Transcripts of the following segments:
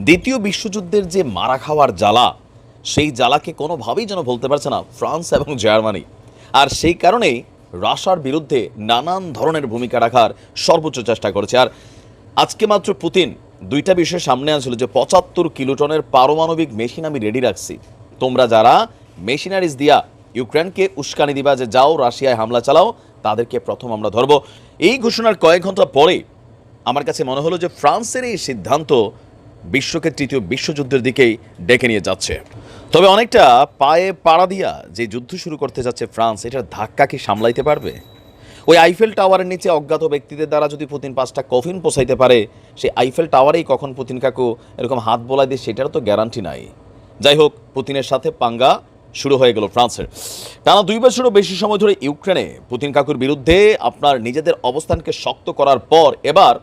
দ্বিতীয় বিশ্বযুদ্ধের যে মারা খাওয়ার জ্বালা, সেই জ্বালাকে কোনোভাবেই যেন ভুলতে পারছে না ফ্রান্স এবং জার্মানি। আর সেই কারণেই রাশিয়ার বিরুদ্ধে নানান ধরনের ভূমিকা রাখার সর্বোচ্চ চেষ্টা করেছে। আর আজকে মাত্র পুতিন দুইটা বিষয় সামনে আনছিল যে ৭৫ কিলোটনের পারমাণবিক মেশিন আমি রেডি রাখছি, তোমরা যারা মেশিনারিজ দিয়া ইউক্রেনকে উস্কানি দিবা যে যাও রাশিয়ায় হামলা চালাও, তাদেরকে প্রথম আমরা ধরব। এই ঘোষণার কয়েক ঘন্টা পরে আমার কাছে মনে হলো যে ফ্রান্সের এই সিদ্ধান্ত বিশ্বকে তৃতীয় বিশ্বযুদ্ধের দিকেই ডেকে নিয়ে যাচ্ছে। তবে অনেকটা পায়ে পাড়া দিয়া যে যুদ্ধ শুরু করতে যাচ্ছে ফ্রান্স, এটার ধাক্কা কি সামলাইতে পারবে? ওই আইফেল টাওয়ারের নিচে অজ্ঞাত ব্যক্তিদের দ্বারা যদি পুতিন 5টা কফিন পোষাইতে পারে, সেই আইফেল টাওয়ারেই কখন পুতিন কাকু এরকম হাত বোলাই দিয়ে সেটারও তো গ্যারান্টি নাই। যাই হোক, পুতিনের সাথে পাঙ্গা শুরু হয়ে গেল ফ্রান্সের। টানা 2 বছরও বেশি সময় ধরে ইউক্রেনে পুতিন কাকুর বিরুদ্ধে আপনার নিজেদের অবস্থানকে শক্ত করার পর এবার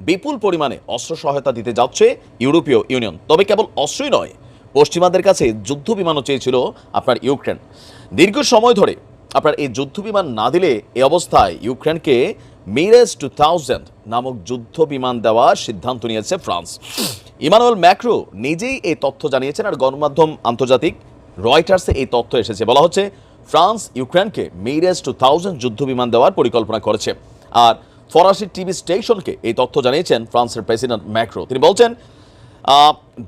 বিপুল পরিমাণে অস্ত্র সহায়তা দিতে যাচ্ছে ইউরোপীয় ইউনিয়ন। তবে কেবল অস্ত্রই নয়, পশ্চিমাদের কাছে যুদ্ধ বিমানও চেয়েছিল আপনার ইউক্রেন। দীর্ঘ সময় ধরে আপনার এই যুদ্ধ বিমান না দিলে এই অবস্থায় ইউক্রেনকে মিরেজ 2000 নামক যুদ্ধ বিমান দেওয়ার সিদ্ধান্ত নিয়েছে ফ্রান্স। ইমানুয়েল ম্যাক্রো নিজেই এই তথ্য জানিয়েছেন, আর গণমাধ্যম আন্তর্জাতিক রয়টার্সে এই তথ্য এসেছে। বলা হচ্ছে ফ্রান্স ইউক্রেনকে মিরেজ 2000 যুদ্ধ বিমান দেওয়ার পরিকল্পনা করেছে। আর ফরাসি টিভি স্টেশনকে এই তথ্য জানিয়েছেন ফ্রান্সের প্রেসিডেন্ট ম্যাক্রো। তিনি বলছেন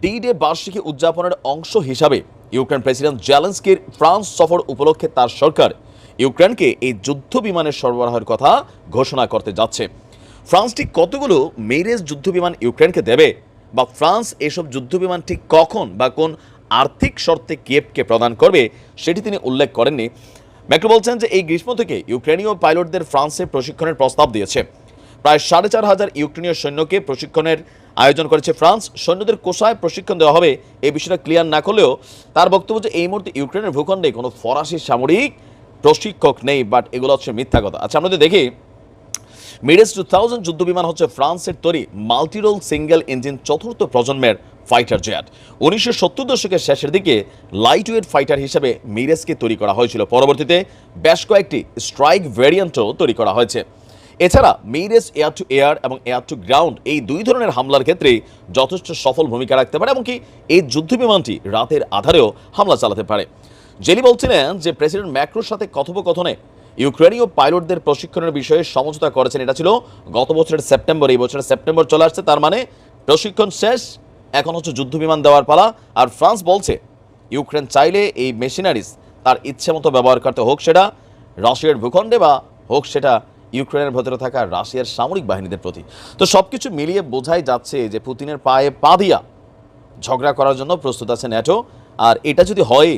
ডি ডে বার্ষিকী উদযাপনের অংশ হিসাবে ইউক্রেন প্রেসিডেন্ট জেলেনস্কির ফ্রান্স সফর উপলক্ষে তার সরকার ইউক্রেনকে এই যুদ্ধ বিমানের সরবরাহের কথা ঘোষণা করতে যাচ্ছে। ফ্রান্স ঠিক কতগুলো মেরিজ যুদ্ধ বিমান ইউক্রেনকে দেবে, বা ফ্রান্স এসব যুদ্ধ বিমান ঠিক কখন বা কোন আর্থিক শর্তে কিয়েভকে প্রদান করবে, সেটি তিনি উল্লেখ করেননি। ম্যাক্রো বলছেন যে এই গ্রীষ্ম থেকে ইউক্রেনীয় পাইলটদের ফ্রান্সে প্রশিক্ষণের প্রস্তাব দিয়েছে। প্রায় 4500 ইউক্রেনীয় সৈন্যকে প্রশিক্ষণের আয়োজন করেছে ফ্রান্স। সৈন্যদের কোথায় প্রশিক্ষণ দেওয়া হবে এই বিষয়টা ক্লিয়ার না করলেও তার বক্তব্য যে এই মুহূর্তে ইউক্রেনের ভূখণ্ডে কোনো ফরাসি সামরিক প্রশিক্ষক নেই, বাট এগুলো হচ্ছে মিথ্যা কথা। আচ্ছা, আমরা দেখি মিরেজ 2000 যুদ্ধ বিমান হচ্ছে ফ্রান্সের তৈরি মাল্টিরোল সিঙ্গেল ইঞ্জিন 4th প্রজন্মের ফাইটার জেট। 1970 দশকের শেষের দিকে লাইট ওয়েট ফাইটার হিসেবে মিরেজকে তৈরি করা হয়েছিল। পরবর্তীতে বেশ কয়েকটি স্ট্রাইক ভ্যারিয়েন্টও তৈরি করা হয়েছে। এছাড়া মিরেজ এয়ার টু এয়ার এবং এয়ার টু গ্রাউন্ড এই দুই ধরনের হামলার ক্ষেত্রে যথেষ্ট সফল ভূমিকা রাখতে পারে, এমনকি এই যুদ্ধ বিমানটি রাতের আধারেও হামলা চালাতে পারে। জেলি বলছিলেন যে প্রেসিডেন্ট ম্যাক্রোর সাথে কথোপকথনে ইউক্রেনীয় পাইলটদের প্রশিক্ষণের বিষয়ে সমঝোতা করেছেন। এটা ছিল গত বছরের সেপ্টেম্বর। এই বছরের সেপ্টেম্বর চলে আসছে, তার মানে প্রশিক্ষণ শেষ, এখন হচ্ছে যুদ্ধ বিমান দেওয়ার পালা। আর ফ্রান্স বলছে ইউক্রেন চাইলে এই মেশিনারিজ তার ইচ্ছে মতো ব্যবহার করতে, হোক সেটা রাশিয়ার ভূখণ্ডে বা হোক সেটা ইউক্রেনের ভেতরে থাকা রাশিয়ার সামরিক বাহিনীদের প্রতি। তো সবকিছু মিলিয়ে বোঝাই যাচ্ছে যে পুতিনের পায়ে পা দিয়া ঝগড়া করার জন্য প্রস্তুত আছে ন্যাটো। আর এটা যদি হয়,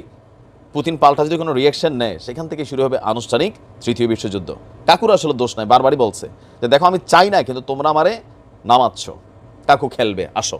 পুতিন পাল্টা যদি কোনো রিয়াকশন নেয়, সেখান থেকে শুরু হবে আনুষ্ঠানিক তৃতীয় বিশ্বযুদ্ধ। কাকুর আসলে দোষ নাই, বারবারই বলছে যে দেখো আমি চাই না, কিন্তু তোমরা আমারে নামাচ্ছ, কাকু খেলবে, আসো।